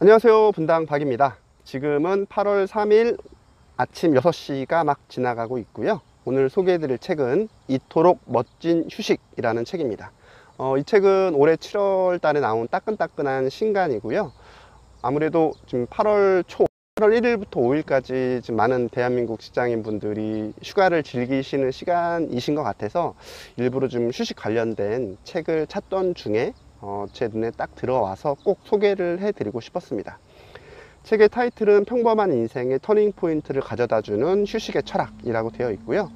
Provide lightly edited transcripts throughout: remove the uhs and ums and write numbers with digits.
안녕하세요, 분당 박입니다. 지금은 8월 3일 아침 6시가 막 지나가고 있고요. 오늘 소개해드릴 책은 이토록 멋진 휴식이라는 책입니다. 이 책은 올해 7월 달에 나온 따끈따끈한 신간이고요. 아무래도 지금 8월 1일부터 5일까지 지금 많은 대한민국 직장인 분들이 휴가를 즐기시는 시간이신 것 같아서 일부러 좀 휴식 관련된 책을 찾던 중에 제 눈에 딱 들어와서 꼭 소개를 해드리고 싶었습니다. 책의 타이틀은 평범한 인생의 터닝포인트를 가져다주는 휴식의 철학이라고 되어 있고요.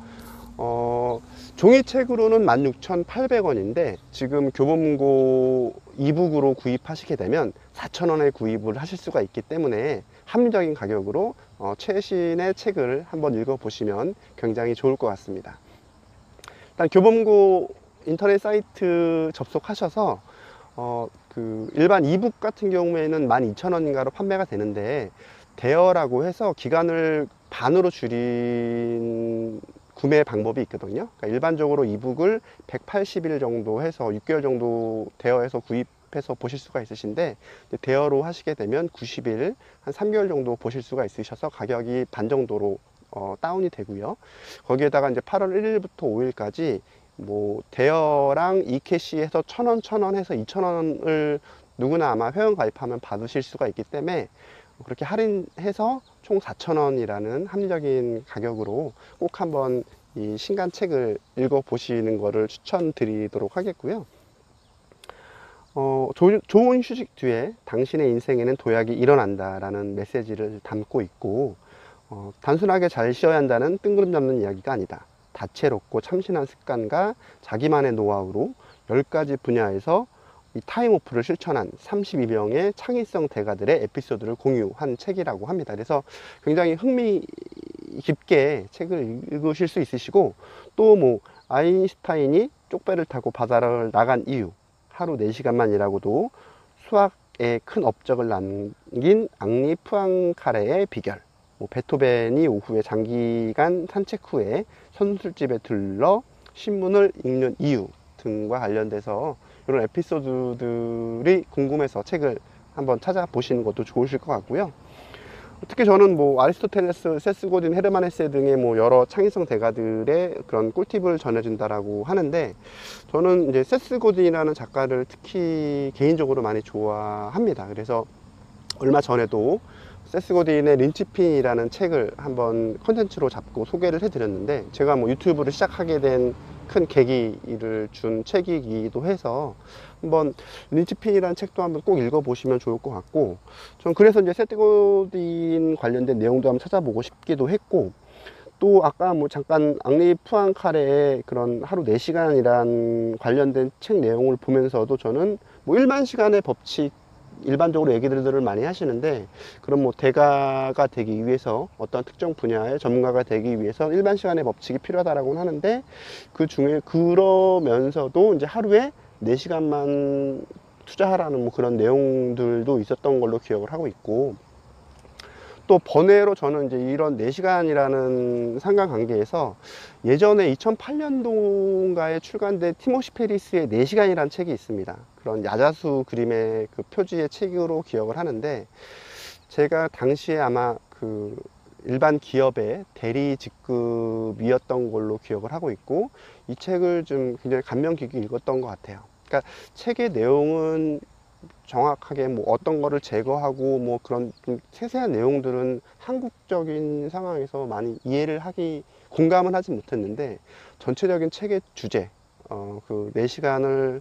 종이책으로는 16,800원인데 지금 교보문고 이북으로 구입하시게 되면 4,000원에 구입을 하실 수가 있기 때문에 합리적인 가격으로 최신의 책을 한번 읽어보시면 굉장히 좋을 것 같습니다. 일단 교보문고 인터넷 사이트 접속하셔서 일반 이북 같은 경우에는 12,000원인가로 판매가 되는데 대여라고 해서 기간을 반으로 줄인 구매 방법이 있거든요. 그러니까 일반적으로 이북을 180일 정도 해서 6개월 정도 대여해서 구입해서 보실 수가 있으신데 대여로 하시게 되면 90일, 한 3개월 정도 보실 수가 있으셔서 가격이 반 정도로 다운이 되고요. 거기에다가 이제 8월 1일부터 5일까지 뭐 대여랑 이캐시 해서 1,000원 해서 2,000원을 누구나 아마 회원 가입하면 받으실 수가 있기 때문에 그렇게 할인해서 총 4,000원이라는 합리적인 가격으로 꼭 한번 이 신간 책을 읽어 보시는 것을 추천드리도록 하겠고요. 좋은 휴식 뒤에 당신의 인생에는 도약이 일어난다 라는 메시지를 담고 있고, 단순하게 잘 쉬어야 한다는 뜬구름 잡는 이야기가 아니다. 다채롭고 참신한 습관과 자기만의 노하우로 10가지 분야에서 이 타임오프를 실천한 32명의 창의성 대가들의 에피소드를 공유한 책이라고 합니다. 그래서 굉장히 흥미 깊게 책을 읽으실 수 있으시고, 또 뭐 아인슈타인이 쪽배를 타고 바다를 나간 이유, 하루 4시간만 일하고도 수학에 큰 업적을 남긴 앙리 푸앙카레의 비결, 뭐 베토벤이 오후에 장기간 산책 후에 선술집에 들러 신문을 읽는 이유 등과 관련돼서 이런 에피소드들이 궁금해서 책을 한번 찾아보시는 것도 좋으실 것 같고요. 특히 저는 뭐 아리스토텔레스, 세스 고딘, 헤르만 헤세 등의 뭐 여러 창의성 대가들의 그런 꿀팁을 전해준다라고 하는데, 저는 이제 세스 고딘이라는 작가를 특히 개인적으로 많이 좋아합니다. 그래서 얼마 전에도 세스 고딘의 린치핀이라는 책을 한번 컨텐츠로 잡고 소개를 해드렸는데, 제가 뭐 유튜브를 시작하게 된 큰 계기를 준 책이기도 해서 한번 린치핀이라는 책도 한번 꼭 읽어보시면 좋을 것 같고, 전 그래서 이제 세스 고딘 관련된 내용도 한번 찾아보고 싶기도 했고, 또 아까 뭐 잠깐 앙리 푸앙카레의 그런 하루 4시간이란 관련된 책 내용을 보면서도 저는 뭐 1만 시간의 법칙 일반적으로 얘기들을 많이 하시는데, 그럼 뭐 대가가 되기 위해서 어떤 특정 분야의 전문가가 되기 위해서 1만 시간의 법칙이 필요하다라고 하는데, 그 중에 그러면서도 이제 하루에 4시간만 투자하라는 뭐 그런 내용들도 있었던 걸로 기억을 하고 있고, 또 번외로 저는 이제 이런 4시간이라는 상관관계에서 예전에 2008년도인가에 출간된 티모시 페리스의 4시간이라는 책이 있습니다. 그런 야자수 그림의 그 표지의 책으로 기억을 하는데, 제가 당시에 아마 그 일반 기업의 대리 직급이었던 걸로 기억을 하고 있고, 이 책을 좀 굉장히 감명 깊게 읽었던 것 같아요. 그러니까 책의 내용은 정확하게 뭐 어떤 거를 제거하고 뭐 그런 좀 세세한 내용들은 한국적인 상황에서 많이 이해를 하기, 공감은 하지 못했는데, 전체적인 책의 주제, 그 4시간을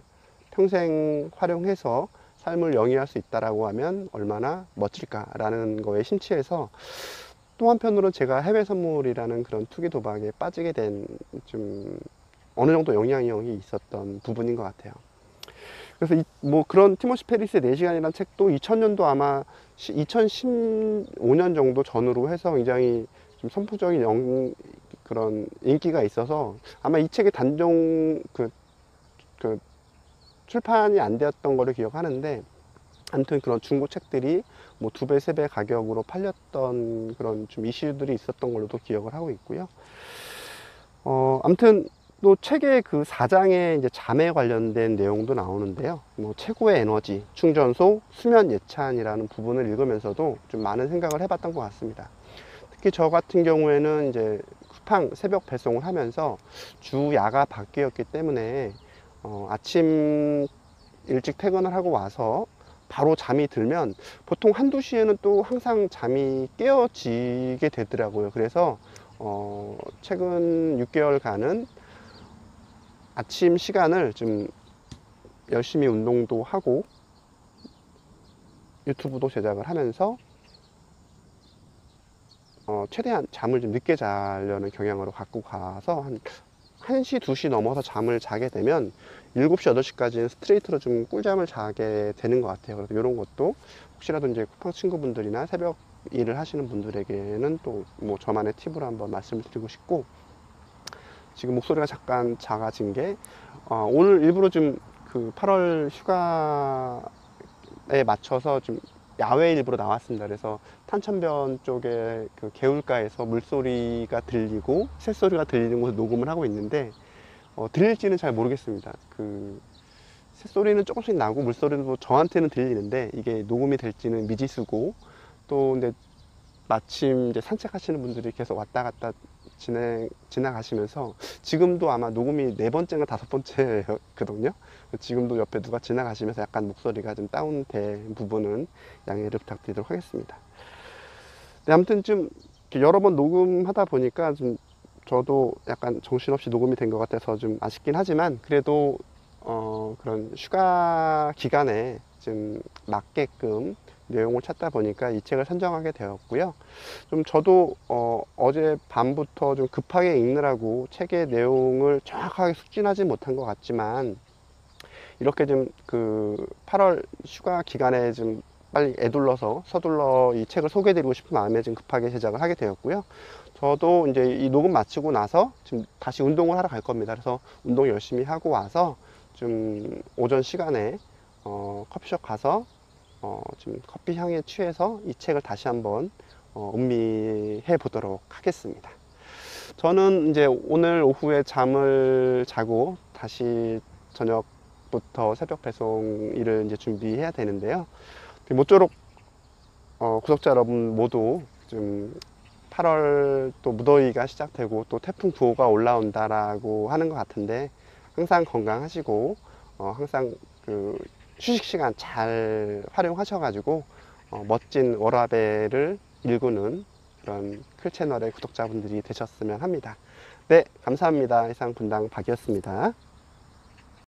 평생 활용해서 삶을 영위할 수 있다라고 하면 얼마나 멋질까라는 거에 심취해서, 또 한편으로는 제가 해외 선물이라는 그런 투기 도박에 빠지게 된 좀 어느 정도 영향력이 있었던 부분인 것 같아요. 그래서 뭐 그런 티모시 페리스의 4시간이라는 책도 2000년도 아마 2015년 정도 전후로 해서 굉장히 좀 선풍적인 그런 인기가 있어서 아마 이 책이 단종 그 출판이 안 되었던 걸로 기억하는데, 아무튼 그런 중고 책들이 뭐 2배, 3배 가격으로 팔렸던 그런 좀 이슈들이 있었던 걸로도 기억을 하고 있고요. 아무튼 또 책의 그 4장에 이제 잠에 관련된 내용도 나오는데요. 뭐 최고의 에너지, 충전소, 수면 예찬이라는 부분을 읽으면서도 좀 많은 생각을 해봤던 것 같습니다. 특히 저 같은 경우에는 이제 쿠팡 새벽 배송을 하면서 주 야가 바뀌었기 때문에 아침 일찍 퇴근을 하고 와서 바로 잠이 들면 보통 한두 시에는 또 항상 잠이 깨어지게 되더라고요. 그래서 최근 6개월간은 아침 시간을 좀 열심히 운동도 하고 유튜브도 제작을 하면서 최대한 잠을 좀 늦게 자려는 경향으로 갖고 가서 한 1시, 2시 넘어서 잠을 자게 되면 7시, 8시까지는 스트레이트로 좀 꿀잠을 자게 되는 것 같아요. 그래서 이런 것도 혹시라도 이제 쿠팡 친구분들이나 새벽 일을 하시는 분들에게는 또 뭐 저만의 팁으로 한번 말씀을 드리고 싶고, 지금 목소리가 잠깐 작아진 게 오늘 일부러 좀 그 8월 휴가에 맞춰서 좀 야외 일부러 나왔습니다. 그래서 탄천변 쪽에 그 개울가에서 물소리가 들리고 새소리가 들리는 곳을 녹음을 하고 있는데 들릴지는 잘 모르겠습니다. 그 새소리는 조금씩 나고 물소리도 저한테는 들리는데 이게 녹음이 될지는 미지수고, 또 근데 마침 이제 산책하시는 분들이 계속 왔다 갔다 지나가시면서 지금도 아마 녹음이 4번째인가 5번째거든요. 지금도 옆에 누가 지나가시면서 약간 목소리가 좀 다운된 부분은 양해를 부탁드리도록 하겠습니다. 네, 아무튼 좀 여러 번 녹음하다 보니까 좀 저도 약간 정신없이 녹음이 된 것 같아서 좀 아쉽긴 하지만, 그래도 그런 휴가 기간에 좀 맞게끔 내용을 찾다 보니까 이 책을 선정하게 되었고요. 좀 저도 어제 밤부터 좀 급하게 읽느라고 책의 내용을 정확하게 숙지하지 못한 것 같지만, 이렇게 좀 그 8월 휴가 기간에 좀 빨리 서둘러 이 책을 소개해드리고 싶은 마음에 좀 급하게 제작을 하게 되었고요. 저도 이제 이 녹음 마치고 나서 지금 다시 운동을 하러 갈 겁니다. 그래서 운동 열심히 하고 와서 좀 오전 시간에 커피숍 가서 좀 커피 향에 취해서 이 책을 다시 한번 음미해 보도록 하겠습니다. 저는 이제 오늘 오후에 잠을 자고 다시 저녁부터 새벽 배송 일을 이제 준비해야 되는데요. 모쪼록 구독자 여러분 모두 좀 8월 또 무더위가 시작되고 또 태풍 9호가 올라온다라고 하는 것 같은데, 항상 건강하시고 항상 그 휴식 시간 잘 활용하셔가지고 멋진 워라밸을 일구는 그런 클 채널의 구독자분들이 되셨으면 합니다. 네, 감사합니다. 이상 분당 박이었습니다.